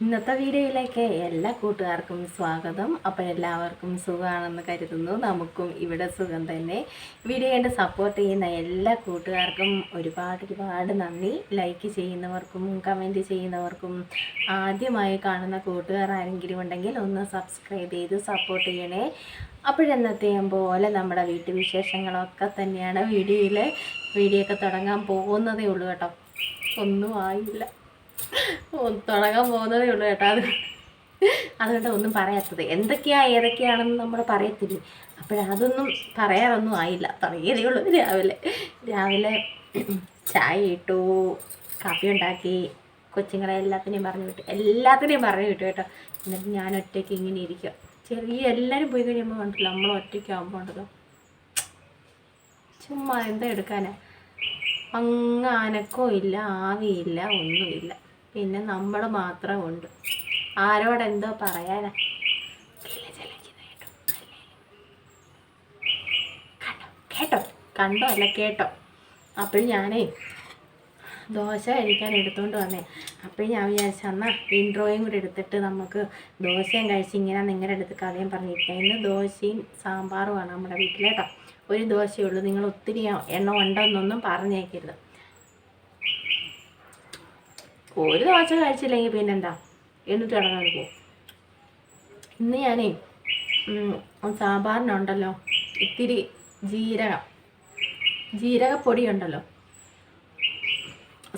ഇന്നത്തെ വീഡിയോയിലേക്ക് എല്ലാ കൂട്ടുകാർക്കും സ്വാഗതം. അപ്പോൾ എല്ലാവർക്കും സുഖമാണെന്ന് കരുതുന്നു. നമുക്കും ഇവിടെ സുഖം തന്നെ. വീഡിയോ കണ്ട് സപ്പോർട്ട് ചെയ്യുന്ന എല്ലാ കൂട്ടുകാർക്കും ഒരുപാട് നന്ദി. ലൈക്ക് ചെയ്യുന്നവർക്കും കമൻറ്റ് ചെയ്യുന്നവർക്കും ആദ്യമായി കാണുന്ന കൂട്ടുകാർ ആരെങ്കിലും ഉണ്ടെങ്കിൽ ഒന്ന് സബ്സ്ക്രൈബ് ചെയ്ത് സപ്പോർട്ട് ചെയ്യണേ. അപ്പോഴെന്നത്തെയും പോലെ നമ്മുടെ വീട്ടുവിശേഷങ്ങളൊക്കെ തന്നെയാണ് വീഡിയോ ഒക്കെ തുടങ്ങാൻ പോകുന്നതേ ഉള്ളൂ കേട്ടോ. ഒന്നും ആയില്ല, തുടങ്ങാൻ പോകുന്നതേ ഉള്ളൂ കേട്ടോ. അതുകൊണ്ട് ഒന്നും പറയാത്തത് ഏതൊക്കെയാണെന്ന് നമ്മൾ പറയത്തില്ലേ. അതൊന്നും പറയാനൊന്നും ആയില്ല, തുടങ്ങിയതേ ഉള്ളൂ. രാവിലെ ചായ ഇട്ടു, കാപ്പി ഉണ്ടാക്കി, കൊച്ചുങ്ങളെ എല്ലാത്തിനെയും പറഞ്ഞു വിട്ടു കേട്ടോ. എന്നിട്ട് ഞാൻ ഒറ്റയ്ക്ക് ഇങ്ങനെ ഇരിക്കുക. എല്ലാവരും പോയി കഴിയുമ്പോൾ കണ്ടില്ല, നമ്മൾ ഒറ്റയ്ക്കാകുമ്പോൾ ഉണ്ടല്ലോ ചുമ്മാ എന്താ എടുക്കാനാ, അങ്ങ് അനക്കവും ഇല്ല, ആവിയില്ല, ഒന്നുമില്ല. പിന്നെ നമ്മൾ മാത്രമുണ്ട്. ആരോടെന്തോ പറയാനാ. കണ്ടോ അല്ല കേട്ടോ. അപ്പോൾ ഞാനേ ദോശ കഴിക്കാൻ എടുത്തുകൊണ്ട് വന്നേ. അപ്പോൾ ഞാൻ വിചാരിച്ചു എന്നാൽ ഇൻട്രോയും കൂടി എടുത്തിട്ട് നമുക്ക് ദോശയും കഴിച്ച് ഇങ്ങനെ നിങ്ങളുടെ അടുത്ത് കഥയും പറഞ്ഞിരിക്കാം. ഇന്ന് ദോശയും സാമ്പാറുമാണ് നമ്മുടെ വീട്ടിൽ കേട്ടോ. ഒരു ദോശയുള്ളൂ. നിങ്ങൾ ഒത്തിരി എണ്ണം ഉണ്ടോയെന്നൊന്നും പറഞ്ഞേക്കരുത്. ഒരു ദോശ കഴിച്ചില്ലെങ്കിൽ പിന്നെന്താ, എന്നിട്ട് കിടന്നാൽ പോകും. ഇന്ന് ഞാനേ സാമ്പാറിനുണ്ടല്ലോ ഇത്തിരി ജീരകപ്പൊടി ഉണ്ടല്ലോ,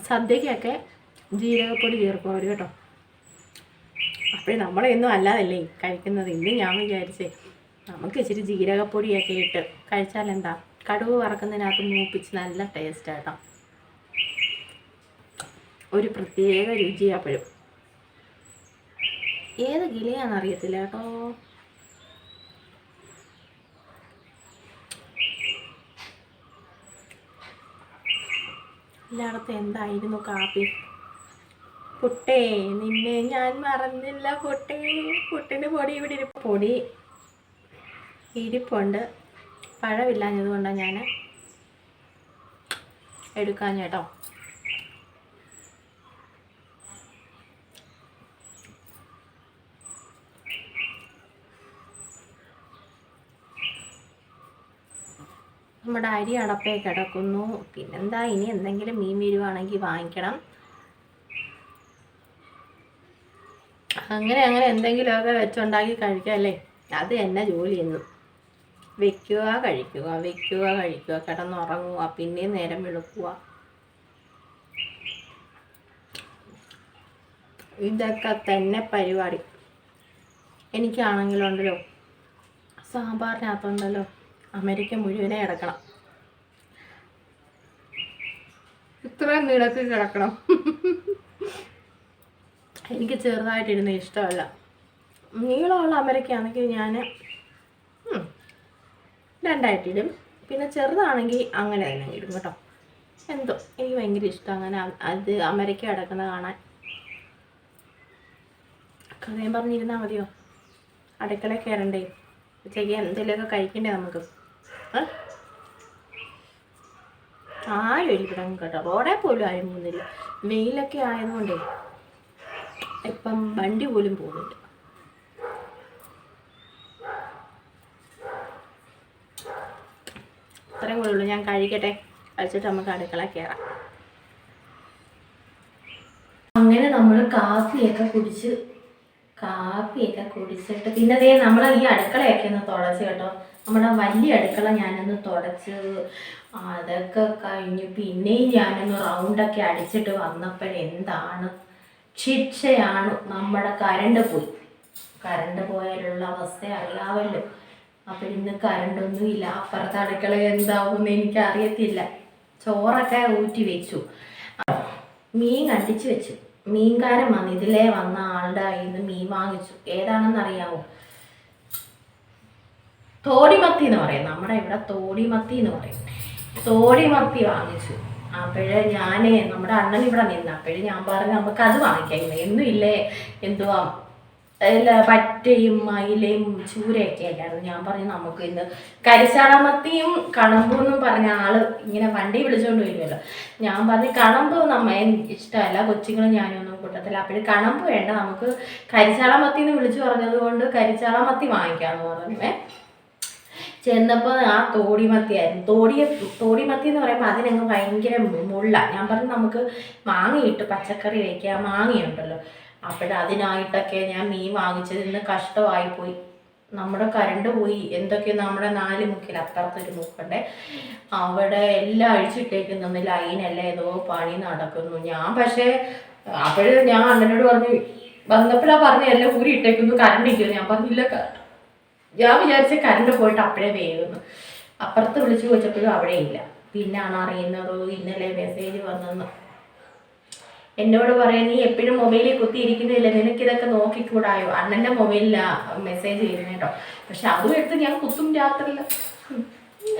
സദ്യക്കൊക്കെ ജീരകപ്പൊടി ചേർക്കും അവർ കേട്ടോ. അപ്പോൾ നമ്മളെന്നും അല്ലാതല്ലേ കഴിക്കുന്നത്. ഇന്ന് ഞാൻ വിചാരിച്ചേ നമുക്ക് ഇച്ചിരി ജീരകപ്പൊടിയൊക്കെ ഇട്ട് കഴിച്ചാൽ എന്താ, കടുക് വറക്കുന്നതിനകത്ത് മൂപ്പിച്ച് നല്ല ടേസ്റ്റാട്ടോ. ഒരു പ്രത്യേക രുചിയാപ്പോഴും. ഏത് കിളിയാണെന്നറിയത്തില്ല കേട്ടോ. എല്ലായിടത്തും എന്തായിരുന്നു കാപ്പി. പുട്ടേ, നിന്നെ ഞാൻ മറന്നില്ല പുട്ടേ. പുട്ടിന് പൊടി ഇവിടെ പൊടി ഇരിപ്പുണ്ട്. പഴമില്ലാഞ്ഞതുകൊണ്ടാണ് ഞാൻ എടുക്കാൻ കേട്ടോ. നമ്മുടെ അരി അടപ്പേ കിടക്കുന്നു. പിന്നെന്താ, ഇനി എന്തെങ്കിലും മീൻ വരുവാണെങ്കിൽ വാങ്ങിക്കണം. അങ്ങനെ എന്തെങ്കിലുമൊക്കെ വെച്ചുണ്ടാക്കി കഴിക്കാമല്ലേ. അത് തന്നെ ജോലിയെന്നും. വെക്കുക കഴിക്കുക, കിടന്നുറങ്ങുക, പിന്നെയും നേരം വെളുക്കുക. ഇതൊക്കെ തന്നെ പരിപാടി. എനിക്കാണെങ്കിലുണ്ടല്ലോ സാമ്പാറിനകത്തുണ്ടല്ലോ അമേരിക്ക മുഴുവനെ കിടക്കണം. ഇത്രയും നീളത്തിൽ കിടക്കണം. എനിക്ക് ചെറുതായിട്ടിരുന്ന ഇഷ്ടമല്ല. നീളമുള്ള അമേരിക്കയാണെങ്കിൽ ഞാൻ രണ്ടായിട്ടിടും. പിന്നെ ചെറുതാണെങ്കിൽ അങ്ങനെ തന്നെ ഇടും കേട്ടോ. എന്തോ എനിക്ക് ഭയങ്കര ഇഷ്ടം അങ്ങനെ അത് അമേരിക്ക കിടക്കുന്നത് കാണാൻ. കഥയും പറഞ്ഞിരുന്നാൽ മതിയോ? അടുക്കളയിൽ കയറണ്ടേ? ഉച്ചയ്ക്ക് എന്തെങ്കിലുമൊക്കെ കഴിക്കണ്ടേ നമുക്ക്? ആരും ഇവിടെ കേട്ടോ. റോഡേ പോലും ആരും പോകുന്നില്ല. വെയിലൊക്കെ ആയതുകൊണ്ടേ ഇപ്പം വണ്ടി പോലും പോകുന്നില്ല. ഇത്രയും കൂടെ ഉള്ളൂ. ഞാൻ കഴിക്കട്ടെ, കഴിച്ചിട്ട് നമുക്ക് അടുക്കള കയറാം. അങ്ങനെ നമ്മൾ കാപ്പിയൊക്കെ കുടിച്ചിട്ട് പിന്നെ ദേ നമ്മൾ ഈ അടുക്കളയൊക്കെ ഒന്ന് തുടച്ച് കേട്ടോ. നമ്മുടെ വലിയ അടുക്കള ഞാനൊന്ന് തുടച്ച് അതൊക്കെ കഴിഞ്ഞു. പിന്നെയും ഞാനൊന്ന് റൗണ്ടൊക്കെ അടിച്ചിട്ട് വന്നപ്പോഴെന്താണ് ശിക്ഷയാണ്. നമ്മുടെ കറണ്ട് പോയാലുള്ള അവസ്ഥ അറിയാമല്ലോ. അപ്പോൾ ഇന്ന് കറണ്ടൊന്നും ഇല്ല. അപ്പുറത്തെ അടുക്കള എന്താവുമെന്ന് എനിക്കറിയത്തില്ല. ചോറൊക്കെ ഊറ്റി വെച്ചു, മീൻ കണ്ടിച്ച് വെച്ചു. മീൻകാരൻ വന്ന് ഇതിലേ വന്ന ആളുടെ കയ്യിൽ നിന്ന് മീൻ വാങ്ങിച്ചു. ഏതാണെന്ന് അറിയാമോ? തോടിമത്തി എന്ന് പറയും. നമ്മുടെ ഇവിടെ തോടിമത്തി എന്ന് പറയും. തോടിമത്തി വാങ്ങിച്ചു. അപ്പോഴേ നമ്മുടെ അണ്ണൻ ഇവിടെ നിന്ന് അപ്പോഴേ ഞാൻ പറഞ്ഞു നമുക്ക് അത് വാങ്ങിക്കാം. എന്നും ഇല്ലേ എന്തുവാ പറ്റയും മയിലയും ചൂരയൊക്കെ ആയിട്ടായിരുന്നു. ഞാൻ പറഞ്ഞു നമുക്ക് ഇന്ന് കരിച്ചാളമത്തിയും കണമ്പൂന്നും പറഞ്ഞ ആള് ഇങ്ങനെ വണ്ടി വിളിച്ചുകൊണ്ട് വരുമല്ലോ. ഞാൻ പറഞ്ഞു കണമ്പ് എനിക്ക് ഇഷ്ടമല്ല, കൊച്ചുങ്ങളും ഞാനൊന്നും കൂട്ടത്തില്ല. അപ്പോഴും കണമ്പ് വേണ്ട, നമുക്ക് കരിച്ചാള മത്തി എന്ന് വിളിച്ചു പറഞ്ഞത് കൊണ്ട് കരിച്ചാള മത്തി വാങ്ങിക്കാമെന്ന് പറഞ്ഞേ. ചെന്നപ്പോൾ ആ തോടിമത്തിയായിരുന്നു. തോടിമത്തി എന്ന് പറയുമ്പോൾ അതിനങ്ങ് ഭയങ്കര മുള്ള. ഞാൻ പറഞ്ഞു നമുക്ക് മാങ്ങയിട്ട് പച്ചക്കറി വയ്ക്കുക, മാങ്ങയുണ്ടല്ലോ. അപ്പോഴതിനായിട്ടൊക്കെ ഞാൻ മീൻ വാങ്ങിച്ചത് ഇന്ന് കഷ്ടമായിപ്പോയി. നമ്മുടെ കരണ്ട് പോയി. എന്തൊക്കെയോ നമ്മുടെ 4 മുക്കിൽ അപ്പുറത്തൊരു മുക്കുണ്ട്, അവിടെ എല്ലാം അഴിച്ചിട്ടേക്കുന്നു. ലൈനെല്ലാം ഏതോ പണി നടക്കുന്നു. ഞാൻ പക്ഷേ അപ്പോഴും ഞാൻ അണ്ണനോട് പറഞ്ഞു, വന്നപ്പോഴാണ് പറഞ്ഞു എല്ലാം ഊരി ഇട്ടേക്കുന്നു, കരണ്ട് ഇരിക്കുന്നു. ഞാൻ പറഞ്ഞില്ല, ഞാൻ വിചാരിച്ച കരണ്ട് പോയിട്ട് അപ്പോഴേ വേകുന്നു. അപ്പുറത്ത് വിളിച്ചു ചോദിച്ചപ്പോഴും അവിടെ ഇല്ല. പിന്നാണ് അറിയുന്നത് ഇന്നലെ മെസ്സേജ് വന്നെന്ന്. എന്നോട് പറയാൻ, നീ എപ്പോഴും മൊബൈലിൽ കുത്തിയിരിക്കുന്നില്ല, നിനക്കിതൊക്കെ നോക്കിക്കൂടായോ? അണ്ണൻ്റെ മൊബൈലിലാണ് മെസ്സേജ് ചെയ്യുന്നത് കേട്ടോ. പക്ഷെ അതും എടുത്ത് ഞാൻ കുത്തും രാത്രിയിൽ.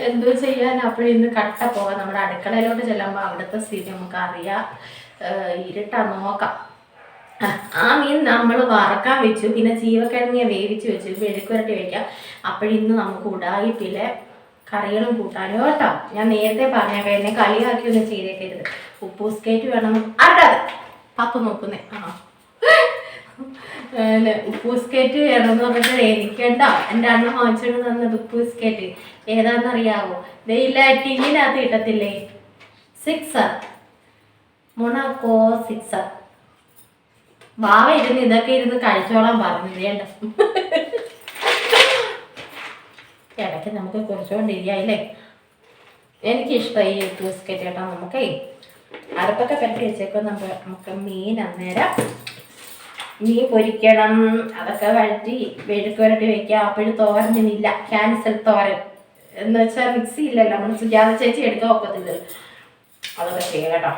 എന്തോ ചെയ്യാൻ. അപ്പോഴിന്ന് കട്ട പോകാം. നമ്മുടെ അടുക്കളയിലോട്ട് ചെല്ലുമ്പോൾ അവിടുത്തെ സ്ഥിതി നമുക്കറിയാം. ഇരുട്ടാ, നോക്കാം. ആ മീൻ നമ്മൾ വറക്കാൻ വെച്ചു, പിന്നെ ചീവക്കിഴങ്ങിയെ വേവിച്ച് വെച്ചു, മെഴുക്കുവരട്ടി വയ്ക്കാം. അപ്പോഴിന്ന് നമുക്ക് ഉടായിപ്പിലെ കറികളും കൂട്ടാനും കേട്ടോ. ഞാൻ നേരത്തെ പറഞ്ഞേക്കാം, എന്നെ കളിയാക്കിയൊന്നും ചെയ്തേക്കരുത്. ഉപ്പൂസ് കേറ്റ് വേണം. അടാതെ പത്ത് നോക്കുന്നേ. ഉപ്പൂസ് കേറ്റ് വേണമെന്ന് പറഞ്ഞിട്ട് എനിക്കുണ്ടോ എൻ്റെ അണ്ണ വാങ്ങിച്ചോണ്ട് തന്നത് ഉപ്പൂസ് കേറ്റ് ഏതാണെന്നറിയാവോ? വെയില ടിന്നിനകത്ത് കിട്ടത്തില്ലേ, 6 മൊണാക്കോ 6. വാവ ഇരുന്ന് ഇതൊക്കെ ഇരുന്ന് കഴിച്ചോളാൻ പറഞ്ഞു. വേണ്ട, ഇടയ്ക്ക് നമുക്ക് കുറിച്ചുകൊണ്ടിരിക്കല്ലേ. എനിക്കിഷ്ടമായി ഈ ബിസ്ക്കറ്റ് കേട്ടോ. നമുക്കേ അരപ്പൊക്കെ പരട്ടി വെച്ചേക്കും. നമുക്ക് മീൻ അന്നേരം മീൻ പൊരിക്കണം, അതൊക്കെ വഴറ്റി വെഴുക്കുവരട്ടി വയ്ക്കുക. അപ്പോഴും തോരനില്ല, ക്യാൻസൽ തോരൻ എന്ന് വെച്ചാൽ മിക്സി ഇല്ലല്ലോ, നമ്മൾ സുജാത ചേച്ചി എടുക്കാൻ ഒക്കത്തില്ലല്ലോ. അതൊക്കെ ചെയ്യാം കേട്ടോ.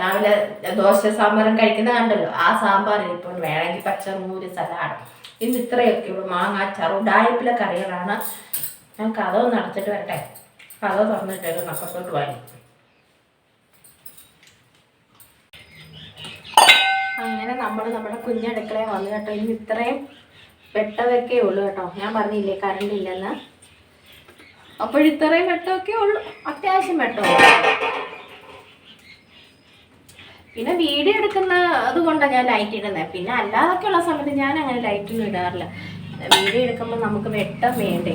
രാവിലെ ദോശ സാമ്പാറും കഴിക്കുന്ന കണ്ടല്ലോ, ആ സാമ്പാർ ഇപ്പോൾ വേണമെങ്കിൽ പച്ചമൂര് സലാഡ്. ഇന്ന് ഇത്രയൊക്കെ ഉള്ളൂ. മാങ്ങാച്ചാറ് ഉടായിപ്പിലെ കറികളാണ്. ഞാൻ കഥവ് നടത്തിട്ട് വരട്ടെ. കഥ തുറന്നിട്ടേക്ക് നക്കത്തോട്ട് വാങ്ങി. അങ്ങനെ നമ്മുടെ കുഞ്ഞടുക്കളയിൽ വന്നു കേട്ടോ. ഇന്ന് ഇത്രയും വെട്ടമൊക്കെ ഉള്ളൂ കേട്ടോ. ഞാൻ പറഞ്ഞില്ലേ കറണ്ട് ഇല്ലെന്ന്. അപ്പോഴിത്രയും വെട്ടമൊക്കെ ഉള്ളൂ, അത്യാവശ്യം വെട്ടമൊക്കെ. പിന്നെ വീഡിയോ എടുക്കുന്ന അതുകൊണ്ടാണ് ഞാൻ ലൈറ്റ് ഇടുന്നത്. പിന്നെ അല്ലാതൊക്കെ ഉള്ള സമയത്ത് ഞാൻ അങ്ങനെ ലൈറ്റൊന്നും ഇടാറില്ല. വീഡിയോ എടുക്കുമ്പോൾ നമുക്ക് വെട്ടം വേണ്ടേ,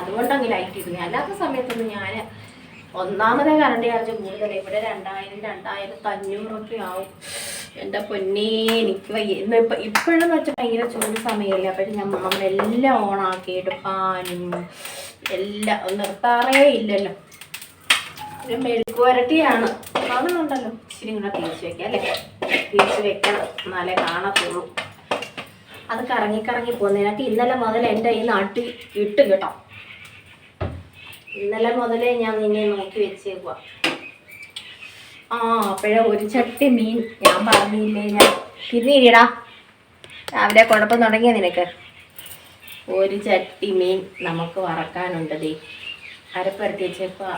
അതുകൊണ്ടങ്ങ് ലൈറ്റ് ഇടുന്നത്. അല്ലാത്ത സമയത്തൊന്നും ഞാൻ ഒന്നാമതേ കറണ്ട് ചാർജ് കൂടുതൽ. ഇവിടെ 2000-2500 ആവും. എൻ്റെ പൊന്നേ, എനിക്ക് വയ്യ. ഇപ്പോഴെന്ന് വെച്ചാൽ ഭയങ്കര ചൂട് സമയമല്ലേ. അപ്പോഴും നമ്മളെല്ലാം ഓണാക്കിയിട്ട് ഫാനും എല്ലാം നിർത്താറേ ഇല്ലല്ലോ. ഒരു മെഴുക്കുവരട്ടിയാണ് കാണുന്നുണ്ടല്ലോ. ഇച്ചിരി കൂടെ തേച്ച് വെക്കാം അല്ലേ, തേച്ച് വെക്കണം, എന്നാലേ കാണത്തുള്ളൂ. അത് കറങ്ങി പോകുന്നതിനകത്ത് ഇന്നലെ മുതൽ എൻ്റെ ഈ നാട്ടിൽ ഇട്ട് കേട്ടോ. ഇന്നലെ മുതലേ ഞാൻ നിന്നെ നോക്കി വെച്ചേക്കുക. അപ്പോഴേ ഒരു ചട്ടി മീൻ ഞാൻ പറഞ്ഞില്ലേ, ഞാൻ തിരിഞ്ഞിരിടാ രാവിലെ കുഴപ്പം തുടങ്ങിയ നിനക്ക്. ഒരു ചട്ടി മീൻ നമുക്ക് വറക്കാനുണ്ട്. ദേ അരപ്പരട്ടി വെച്ചേക്കുക.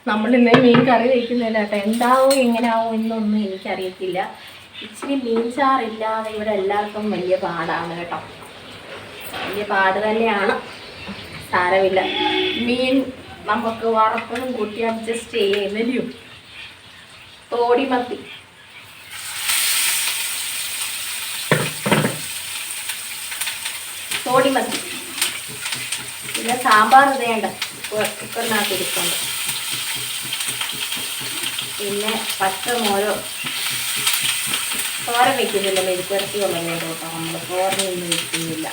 നമ്മളിന്ന് മീൻ കറി വയ്ക്കുന്നില്ല കേട്ടോ. എന്താവോ എങ്ങനെയാവോ എന്നൊന്നും എനിക്കറിയത്തില്ല. ഇച്ചിരി മീൻ ചാറില്ലാതെ ഇവിടെ എല്ലാവർക്കും വലിയ പാടാണ് കേട്ടോ. വലിയ പാട് തന്നെയാണ്. സാരമില്ല, മീൻ നമുക്ക് വറപ്പനും കൂട്ടി അഡ്ജസ്റ്റ് ചെയ്യുന്നല്ലോ. തോടിമത്തി പിന്നെ സാമ്പാർ ഇതേണ്ട കുക്കറിനകത്ത് ഇരിക്കുന്നുണ്ട്. പിന്നെ പച്ചമോരോ തോരൻ വയ്ക്കുന്നില്ല, മെഴുക്കുവരട്ടി ഉള്ളത് കേട്ടോ. നമ്മൾ തോരനൊന്നും വയ്ക്കുന്നില്ല.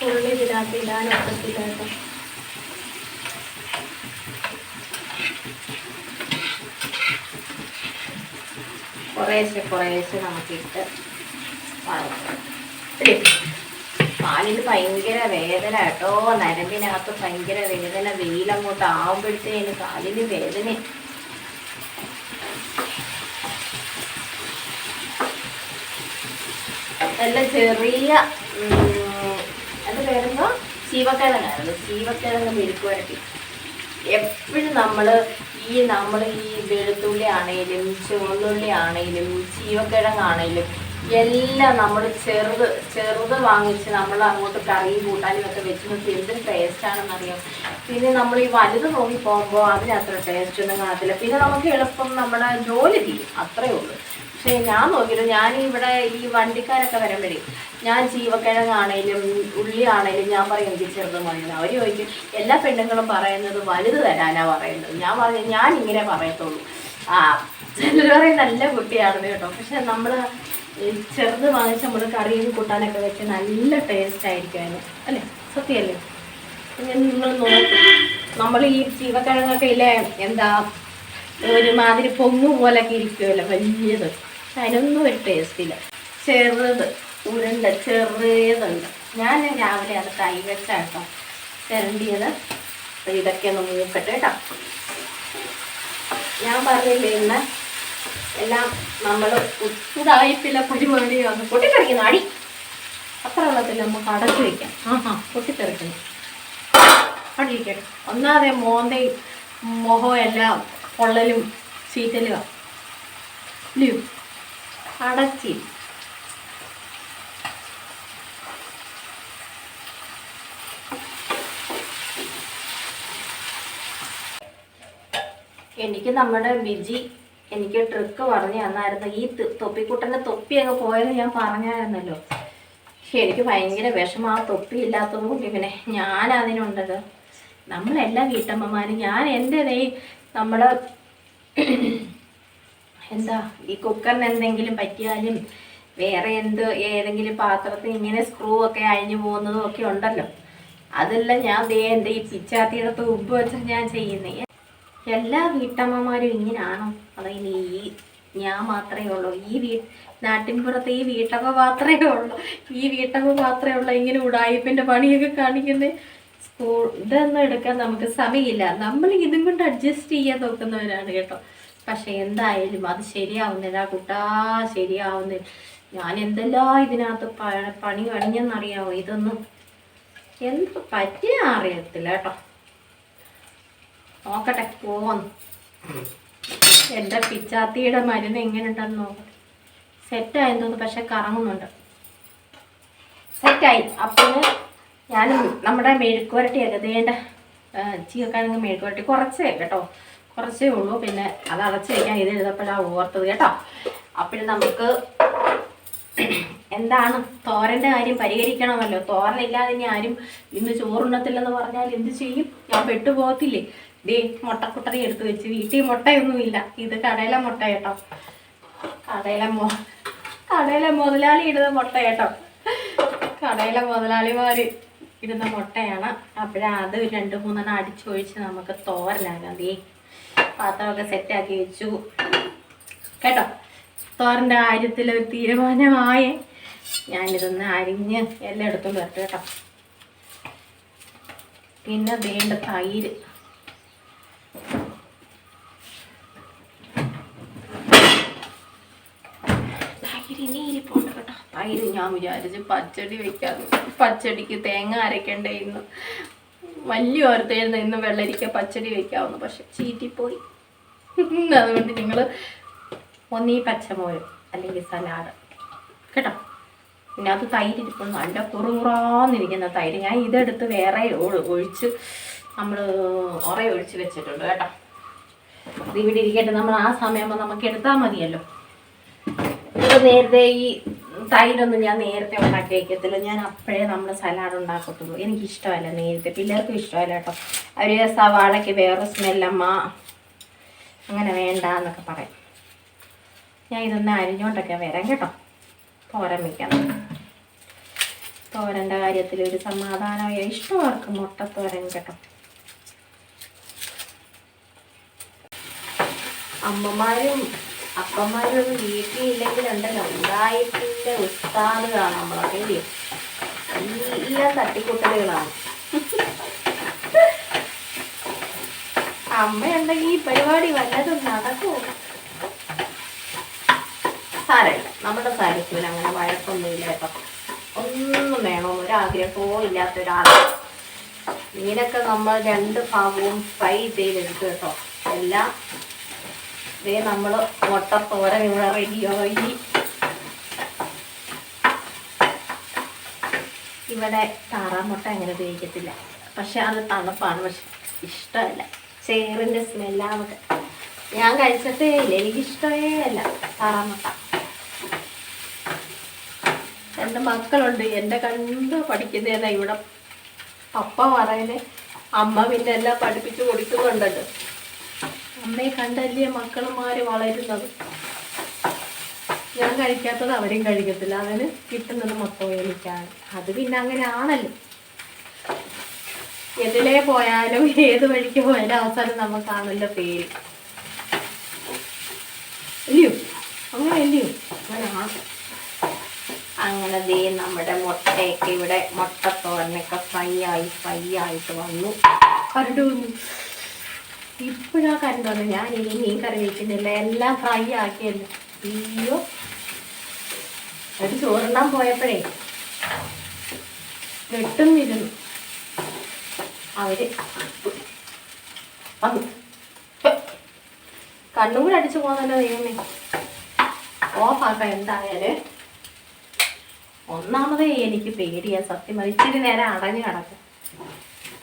ഉള്ളി ഇതിനകത്ത് ഇടാനൊക്കത്തില്ല കേട്ടോ. കുറേശ്ശെ നമുക്കിട്ട് കാലിന് ഭയങ്കര വേദന കേട്ടോ. നരമ്പിനകത്ത് ഭയങ്കര വേദന. വെയിലങ്ങോട്ട് ആവുമ്പോഴത്തേന് കാലിന് വേദന. നല്ല ചെറിയ അത് വരുമ്പോൾ ചീവക്കിഴങ്ങായിരുന്നു. ചീവക്കിഴങ്ങ് മെഴുക്ക് വരട്ടി. എപ്പോഴും നമ്മൾ ഈ വെളുത്തുള്ളി ആണേലും ചുവന്നുള്ളി ആണേലും ചീവക്കിഴങ്ങാണേലും എല്ലാം നമ്മൾ ചെറുത് വാങ്ങിച്ച് നമ്മൾ അങ്ങോട്ട് കറിയും കൂട്ടാനും ഒക്കെ വെച്ച് നോക്കി എന്തൊരു ടേസ്റ്റാണെന്നറിയാം. പിന്നെ നമ്മൾ ഈ വലുത് നോക്കി പോകുമ്പോൾ അതിനത്ര ടേസ്റ്റ് ഒന്നും കാണത്തില്ല. പിന്നെ നമുക്ക് എളുപ്പം നമ്മുടെ ജോലി തീരും, അത്രയേ ഉള്ളൂ. പക്ഷേ ഞാൻ നോക്കിയിട്ട് ഞാൻ ഇവിടെ ഈ വണ്ടിക്കാരൊക്കെ വരുമ്പോഴേ ഞാൻ ചീവക്കിഴങ്ങാണേലും ഉള്ളി ആണേലും ഞാൻ പറയും എനിക്ക് ചെറുത് മതി. അവർ ചോദിക്കും എല്ലാ പെണ്ണുങ്ങളും പറയുന്നത് വലുത് തരാനാ പറയുന്നത്. ഞാൻ പറഞ്ഞു ഞാൻ ഇങ്ങനെ പറയത്തുള്ളൂ. ചിലർ പറയും നല്ല കുട്ടിയാണെന്ന് കേട്ടോ. പക്ഷെ നമ്മൾ ചെറുത് വാങ്ങിച്ച് നമ്മൾ കറിയും കൂട്ടാനൊക്കെ വെച്ച് നല്ല ടേസ്റ്റ് ആയിരിക്കും അതിന്, അല്ലേ? സത്യമല്ലേ? നിങ്ങൾ നോക്കും, നമ്മൾ ഈ ചീവക്കിഴങ്ങൊക്കെ ഇല്ലേ എന്താ ഒരുമാതിരി പൊങ്ങു പോലൊക്കെ ഇരിക്കുമല്ലോ വലിയത്, പക്ഷെ അതിനൊന്നും ഒരു ടേസ്റ്റില്ല. ചെറുത് ഉരുണ്ട ചെറിയതുണ്ട്. ഞാൻ രാവിലെ അത് കൈ വെച്ചാട്ടോ ചിരണ്ടിയത്. അപ്പോൾ ഇതൊക്കെ ഒന്ന് മൂക്കട്ടെ കേട്ടോ. ഞാൻ പറഞ്ഞില്ലേ ഇന്ന് എല്ലാം നമ്മൾ ഉടായിപ്പില്ല പരിപാടി വന്ന് പൊട്ടിത്തെറിക്കുന്നു. അടി അത്ര വെള്ളത്തിൽ നമുക്ക് അടച്ചു വയ്ക്കാം. പൊട്ടിത്തെറിക്കുന്നു അടിയിരിക്കട്ടെ. ഒന്നാതെ മോന്തയും മുഖവും എല്ലാം പൊള്ളലും ചീറ്റലുക ഇല്ലയോ. അടച്ചി എനിക്ക് നമ്മുടെ ബിജി എനിക്ക് ട്രിക്ക് പറഞ്ഞു തന്നായിരുന്നു. ഈ തൊപ്പിക്കുട്ടൻ്റെ തൊപ്പി അങ്ങ് പോയത് ഞാൻ പറഞ്ഞായിരുന്നല്ലോ. പക്ഷെ എനിക്ക് ഭയങ്കര വിഷമം ആ തൊപ്പി ഇല്ലാത്തത് കൊണ്ട്. പിന്നെ ഞാൻ അതിനുണ്ടത് നമ്മളെല്ലാ വീട്ടമ്മമാരും ഞാൻ എൻ്റെ നമ്മൾ എന്താ ഈ കുക്കറിന് എന്തെങ്കിലും പറ്റിയാലും വേറെ ഏതെങ്കിലും പാത്രത്തിൽ ഇങ്ങനെ സ്ക്രൂ ഒക്കെ അഴിഞ്ഞു പോകുന്നതും ഒക്കെ ഉണ്ടല്ലോ, അതെല്ലാം ഞാൻ എൻ്റെ ഈ പിച്ചാത്തിയിടത്ത് ഉപ്പ് വെച്ചാൽ ഞാൻ ചെയ്യുന്നത്. എല്ലാ വീട്ടമ്മമാരും ഇങ്ങനെയാണോ? അതായത് ഞാൻ മാത്രമേ ഉള്ളൂ ഈ നാട്ടിൻപുറത്ത് ഈ വീട്ടമ്മ മാത്രമേ ഉള്ളൂ ഇങ്ങനെ ഉടായിപ്പിൻ്റെ പണിയൊക്കെ കാണിക്കുന്നത്? ഇതൊന്നും എടുക്കാൻ നമുക്ക് സമയമില്ല. നമ്മൾ ഇതും കൊണ്ട് അഡ്ജസ്റ്റ് ചെയ്യാൻ നോക്കുന്നവരാണ് കേട്ടോ. പക്ഷെ എന്തായാലും അത് ശരിയാവുന്നില്ല കുട്ടാ, ശരിയാവുന്നില്ല. ഞാൻ എന്തെല്ലാം ഇതിനകത്ത് പണി പണിഞ്ഞെന്നറിയാമോ? ഇതൊന്നും എന്ത് പറ്റിയാ അറിയത്തില്ല കേട്ടോ. നോക്കട്ടെ പോന്നു. എൻ്റെ പിച്ചാത്തിയുടെ മരുന്ന് എങ്ങനെയുണ്ടെന്ന് നോക്കട്ടെ. സെറ്റായെന്ന് തോന്നുന്നു, പക്ഷെ കറങ്ങുന്നുണ്ട്. സെറ്റായി. അപ്പോൾ ഞാൻ നമ്മുടെ മെഴുക്കുവരട്ടിയൊക്കെ ദേണ്ട ചീവക്കിഴങ്ങ് മെഴുക്കുവരട്ടി കുറച്ചേ കേട്ടോ, കുറച്ചേ ഉള്ളൂ. പിന്നെ അത് അടച്ച് വയ്ക്കാൻ ഇത് എഴുതപ്പോഴാണ് ഓർത്തത് കേട്ടോ. അപ്പോൾ നമുക്ക് എന്താണ് തോരൻ്റെ കാര്യം പരിഹരിക്കണമല്ലോ. തോരനില്ലാതെ ഇനി ആരും ഇന്ന് ചോറുണ്ണത്തില്ലെന്ന് പറഞ്ഞാൽ എന്ത് ചെയ്യും? ഞാൻ പെട്ടുപോകത്തില്ലേ? ദേ മുട്ടക്കുട്ടറി എടുത്ത് വെച്ച്. വീട്ടിൽ മുട്ടയൊന്നുമില്ല, ഇത് കടയിലെ മുട്ട കേട്ടോ. കടയിലെ മുതലാളി ഇടുന്ന മുട്ട കേട്ടോ. കടയിലെ മുതലാളിമാർ ഇടുന്ന മുട്ടയാണ്. അപ്പോഴത് 2-3 അടിച്ചൊഴിച്ച് നമുക്ക് തോരനാകാം. ദേ പാത്രമൊക്കെ സെറ്റാക്കി വെച്ചു കേട്ടോ. തോരൻ്റെ കാര്യത്തിൽ ഒരു തീരുമാനമായേ. ഞാനിതൊന്ന് അരിഞ്ഞ് എല്ലാം എടുത്തോണ്ട് വരട്ടെ കേട്ടോ. പിന്നെ വേണ്ട തൈര്. തൈര് ഞാൻ വിചാരിച്ച് പച്ചടി വെക്കാന്ന്. പച്ചടിക്ക് തേങ്ങ അരയ്ക്കണ്ടേ ഇന്ന്. വലിയ ഓർത്തായിരുന്നു ഇന്ന് വെള്ളരിക്ക പച്ചടി വെക്കാവുന്നു, പക്ഷെ ചീറ്റിപ്പോയി. അതുകൊണ്ട് നിങ്ങൾ ഒന്നീ പച്ചമോരും അല്ലെങ്കിൽ സലാഡ് കേട്ടോ. പിന്നെ അത് തൈര് ഇരിക്കും, നല്ല കുറുകുറാന്നിരിക്കുന്ന തൈര്. ഞാൻ ഇതെടുത്ത് വേറെ ഒഴിച്ച് നമ്മൾ ഒഴിച്ച് വെച്ചിട്ടുണ്ട് കേട്ടോ. ഇത് ഇവിടെ ഇരിക്കട്ടെ, നമ്മൾ ആ സമയമാകുമ്പോൾ നമുക്ക് എടുത്താൽ മതിയല്ലോ. ഇത് നേരത്തെ ഈ തൈരൊന്നും ഞാൻ നേരത്തെ ഉണ്ടാക്കി വയ്ക്കത്തില്ല. ഞാൻ അപ്പോഴേ നമ്മൾ സലാഡ് ഉണ്ടാക്കത്തുള്ളൂ. എനിക്കിഷ്ടമല്ല നേരത്തെ, പിള്ളേർക്കും ഇഷ്ടമല്ല കേട്ടോ. അവർ സവാളയ്ക്ക് വേറെ സ്മെല്ലമ്മ അങ്ങനെ വേണ്ട എന്നൊക്കെ പറയും. ഞാൻ ഇതൊന്ന് അരിഞ്ഞോണ്ടൊക്കെ വരാം കേട്ടോ. തോരൻ വയ്ക്കാം. തോരൻ്റെ കാര്യത്തിൽ ഒരു സമാധാനമായ ഇഷ്ടമാർക്ക് മുട്ടത്തോരൻ കേട്ടോ. അമ്മമാരും അപ്പന്മാരും വീട്ടിലില്ലെങ്കിലുണ്ടല്ലോ ഉടായിപ്പിൻ്റെ ഉസ്താദുകളാണ് നമ്മളൊക്കെ ഇല്ലേ. എല്ലാം തട്ടിക്കൂട്ടലുകളാണ്. അമ്മയുണ്ടെങ്കിൽ ഈ പരിപാടി വല്ലതും നടക്കുമോ? സാരമില്ല, നമ്മുടെ സാരിക്കൂല അങ്ങനെ വഴക്കൊന്നുമില്ല കേട്ടോ. ഒന്നും വേണമെന്ന് ഒരാഗ്രഹമോ ഇല്ലാത്ത ഒരാൾ. മീനൊക്കെ നമ്മൾ 2 ഭാഗവും ഫ്രൈ ചെയ്തെടുക്കും കേട്ടോ. എല്ലാം നമ്മൾ മുട്ടത്തോരൻ ഇവിടെ റെഡിയായി. ഇവിടെ താറാമുട്ട അങ്ങനെ ഉപയോഗിക്കത്തില്ല, പക്ഷെ അത് തണുപ്പാണ്. പക്ഷെ ഇഷ്ടമല്ല, ചേറിൻ്റെ സ്മെല്ലാമൊക്കെ. ഞാൻ കഴിച്ചിട്ടേ ഇല്ല, എനിക്കിഷ്ടമേ അല്ല താറാമുട്ട. എൻ്റെ മക്കളുണ്ട്, എൻ്റെ കണ്ടു പഠിക്കുന്നതാ ഇവിടെ. പപ്പ പറയുന്നത് അമ്മ പിന്നെ എല്ലാം പഠിപ്പിച്ച് കൊടുക്കുന്നുണ്ടല്ലോ. അമ്മയെ കണ്ടല്ലേ മക്കളുമാർ വളരുന്നത്. ഞാൻ കഴിക്കാത്തത് അവരും കഴിക്കത്തില്ല, അതിന് കിട്ടുന്നത് മൊത്തം എനിക്കാണ്. അത് പിന്നെ അങ്ങനെ ആണല്ലോ, എതിലേ പോയാലും ഏത് വഴിക്ക് പോയാലും അവസാനം നമുക്കാണല്ലോ പേര്. അല്ലയോ? അങ്ങനെ അല്ലയോ? അങ്ങനെയാണ്. അങ്ങനെ ദേ നമ്മുടെ മുട്ടയൊക്കെ ഇവിടെ മുട്ടത്തോരനൊക്കെ ഫ്രൈ ആയിട്ട് വന്നു. കരണ്ട് വന്നു, ഇപ്പോഴാ കരണ്ട് വന്നു. ഞാൻ ഇനി മീൻ കറി വെക്കുന്നില്ല, എല്ലാം ഫ്രൈ ആക്കിയല്ലോ. അയ്യോ, ഒരു ചോറുണ്ണാൻ പോയപ്പോഴേ വെട്ടുന്നിരുന്നു അവര് വന്നു. കണ്ണും കൂടെ അടിച്ചു പോകുന്നല്ലോ ദൈവമേ. ഓഫാക്കാം എന്തായാലും. ഒന്നാമതേ എനിക്ക് പേടിയാ സത്യം. ഇച്ചിരി നേരം അടഞ്ഞു കിടക്കും.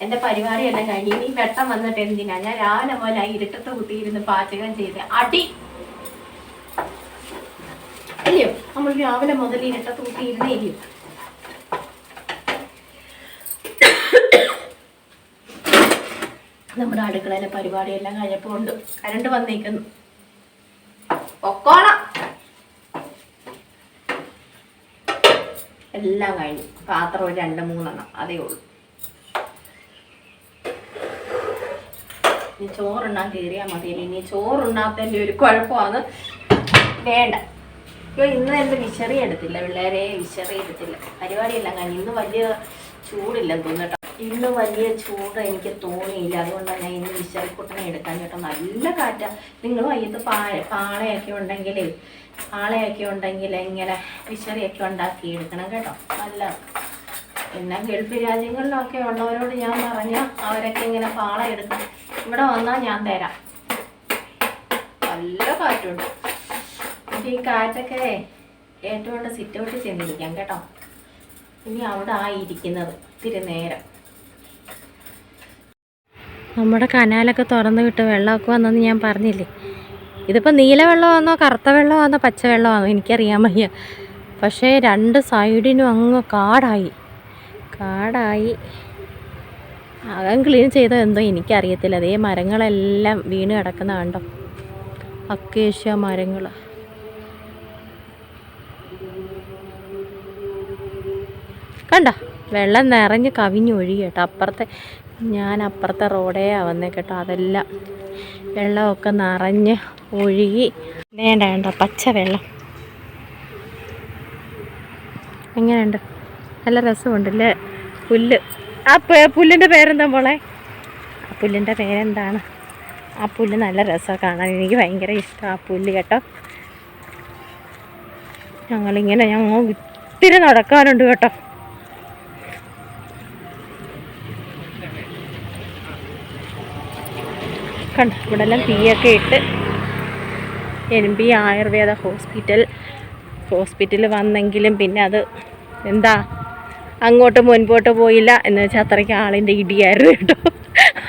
എൻ്റെ പരിപാടിയെല്ലാം കഴിഞ്ഞ് ഇനി വെട്ടം വന്നിട്ട് എന്തിനാ? ഞാൻ രാവിലെ പോലെ ആ ഇരുട്ടത്ത് കുത്തിയിരുന്ന് പാചകം ചെയ്ത് അടി അല്ലയോ? നമ്മൾ രാവിലെ മുതൽ ഇരുട്ടത്ത് കുത്തിയിരുന്നേ ഇല്ലയോ? നമ്മുടെ അടുക്കളയിലെ പരിപാടിയെല്ലാം കഴിഞ്ഞപ്പോൾ ഉണ്ട് കരണ്ട് വന്നേക്കുന്നു. പൊക്കോളാം. എല്ലാം കഴിഞ്ഞു. പാത്രം ഒരു 2-3 അതേ ഉള്ളൂ. ഇനി ചോറുണ്ണാൻ കയറിയാൽ മതിയല്ലോ. ഇനി ചോറുണ്ണാത്തതിൻ്റെ ഒരു കുഴപ്പമാണ്. വേണ്ട, ഇന്ന് എൻ്റെ വിശറി എടുത്തില്ല, പിള്ളേരെ വിശറി എടുത്തില്ല. പരിപാടിയെല്ലാം കഴിഞ്ഞു. ഇന്ന് വലിയ ചൂടില്ലെന്ന് തോന്നുന്നു കേട്ടോ. ഇന്ന് വലിയ ചൂട് എനിക്ക് തോന്നിയില്ല, അതുകൊണ്ടാണ് ഞാൻ ഇന്ന് വിശറിക്കുട്ടനെ എടുക്കാൻ കേട്ടോ. നല്ല കാറ്റാ. നിങ്ങൾ വയ്യത്ത് പാളയൊക്കെ ഉണ്ടെങ്കിൽ ഇങ്ങനെ വിശറിയൊക്കെ ഉണ്ടാക്കി എടുക്കണം കേട്ടോ. നല്ല പിന്നെ ഗൾഫ് രാജ്യങ്ങളിലൊക്കെ ഉള്ളവരോട് ഞാൻ പറഞ്ഞാൽ അവരൊക്കെ ഇങ്ങനെ പാള എടുക്കണം. ഇവിടെ വന്നാൽ ഞാൻ തരാം. നല്ല കാറ്റുണ്ട്. എന്നിട്ട് ഈ കാറ്റൊക്കെ ഏറ്റവും സിറ്റൗട്ടിൽ ചെന്നിരിക്കാം കേട്ടോ. ഇനി അവിടെ ഇരിക്കുന്നത് ഇത്തിരി നേരം. നമ്മുടെ കനാലൊക്കെ തുറന്നു വിട്ട് വെള്ളമൊക്കെ വന്നെന്ന് ഞാൻ പറഞ്ഞില്ലേ. ഇതിപ്പോൾ നീല വെള്ളമാണോ കറുത്ത വെള്ളമാണോ പച്ച വെള്ളമാണോ എനിക്കറിയാൻ വയ്യ. പക്ഷേ 2 സൈഡിനും അങ്ങ് കാടായി. അകം ക്ലീൻ ചെയ്തോ എന്തോ എനിക്കറിയത്തില്ല. അതേ മരങ്ങളെല്ലാം വീണ് കിടക്കുന്ന കണ്ടോ, അക്കേഷ്യ മരങ്ങൾ. കണ്ടോ, വെള്ളം നിറഞ്ഞ് കവിഞ്ഞൊഴുകി കേട്ടോ. ഞാൻ അപ്പുറത്തെ റോഡേ വന്നേ കേട്ടോ. അതെല്ലാം വെള്ളമൊക്കെ നിറഞ്ഞ് ഒഴുകി. വേണ്ട പച്ച വെള്ളം എങ്ങനെയുണ്ട്? നല്ല രസമുണ്ടല്ലേ പുല്ല്. പുല്ലിൻ്റെ പേരെന്താ മോളെ? പുല്ലിൻ്റെ പേരെന്താണ്? പുല്ല് നല്ല രസമാണ് കാണാൻ. എനിക്ക് ഭയങ്കര ഇഷ്ടമാണ് പുല്ല് കേട്ടോ. ഞങ്ങൾ ഇത്തിരി നടക്കാനുണ്ട് കേട്ടോ. കണ്ടോ, ഇവിടെ എല്ലാം തീയൊക്കെ ഇട്ട്. NB ആയുർവേദ ഹോസ്പിറ്റൽ വന്നെങ്കിലും പിന്നെ അത് എന്താ അങ്ങോട്ട് മുൻപോട്ട് പോയില്ല എന്ന് വെച്ചാൽ അത്രയ്ക്ക് ആളിൻ്റെ ഇടിയായിരുന്നു കേട്ടോ.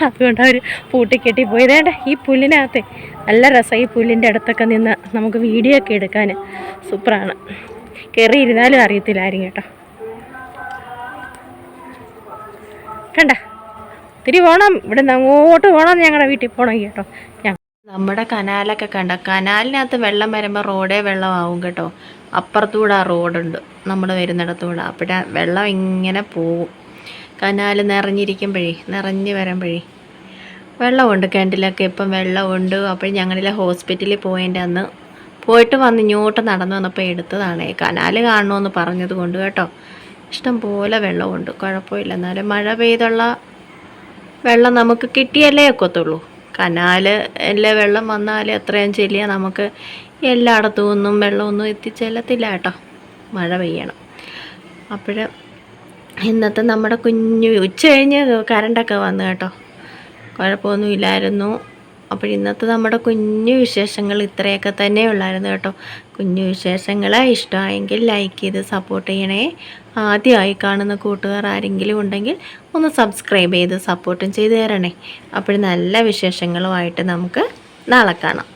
അതുകൊണ്ട് അവർ പൂട്ടിക്കെട്ടി പോയി. വേണ്ട, ഈ പുല്ലിനകത്തെ നല്ല രസം. ഈ പുല്ലിൻ്റെ അടുത്തൊക്കെ നിന്ന് നമുക്ക് വീഡിയോ ഒക്കെ എടുക്കാൻ സൂപ്പറാണ്. കയറിയിരുന്നാലും അറിയത്തില്ലാരും കേട്ടോ. കണ്ട, ഇത്തിരി പോകണം, ഇവിടെ നിന്ന് അങ്ങോട്ട് പോകണം ഞങ്ങളുടെ വീട്ടിൽ പോകണമെങ്കിൽ കേട്ടോ. നമ്മുടെ കനാലൊക്കെ കണ്ട, കനാലിനകത്ത് വെള്ളം വരുമ്പോൾ റോഡേ വെള്ളമാവും കേട്ടോ. അപ്പുറത്തൂടെ റോഡുണ്ട് നമ്മൾ വരുന്നിടത്തൂടെ. അപ്പോഴാ വെള്ളം ഇങ്ങനെ പോവും. കനാൽ നിറഞ്ഞ് വരുമ്പോഴേ വെള്ളമുണ്ട്. കിണറ്റിലൊക്കെ ഇപ്പം വെള്ളമുണ്ട്. അപ്പോൾ ഞങ്ങളിലെ ഹോസ്പിറ്റലിൽ പോയിട്ട് വന്ന് ഇങ്ങോട്ട് നടന്നു വന്നപ്പോൾ എടുത്തതാണ്. കനാൽ കാണണമെന്ന് പറഞ്ഞത് കൊണ്ട് കേട്ടോ. ഇഷ്ടം പോലെ വെള്ളമുണ്ട്, കുഴപ്പമില്ല. എന്നാലും മഴ പെയ്തുള്ള വെള്ളം നമുക്ക് കിട്ടിയല്ലേ ഒക്കത്തുള്ളൂ. കനാലിലെ വെള്ളം വന്നാൽ എത്രയും ചെല്ലിയ നമുക്ക് എല്ലായിടത്തും ഒന്നും വെള്ളമൊന്നും എത്തിച്ചെല്ലത്തില്ല കേട്ടോ. മഴ പെയ്യണം. അപ്പോൾ ഇന്നത്തെ നമ്മുടെ കുഞ്ഞു ഉച്ച കഴിഞ്ഞ് കറണ്ടൊക്കെ വന്നു കേട്ടോ. കുഴപ്പമൊന്നുമില്ലായിരുന്നു. അപ്പോൾ ഇന്നത്തെ നമ്മുടെ കുഞ്ഞു വിശേഷങ്ങൾ ഇത്രയൊക്കെ തന്നെ ഉള്ളായിരുന്നു കേട്ടോ. കുഞ്ഞു വിശേഷങ്ങൾ ഇഷ്ടമായെങ്കിൽ ലൈക്ക് ചെയ്ത് സപ്പോർട്ട് ചെയ്യണേ. ആദ്യമായി കാണുന്ന കൂട്ടുകാർ ആരെങ്കിലും ഉണ്ടെങ്കിൽ ഒന്ന് സബ്സ്ക്രൈബ് ചെയ്ത് സപ്പോർട്ടും ചെയ്ത് തരണേ. അപ്പോൾ നല്ല വിശേഷങ്ങളുമായിട്ട് നമുക്ക് നാളെ കാണാം.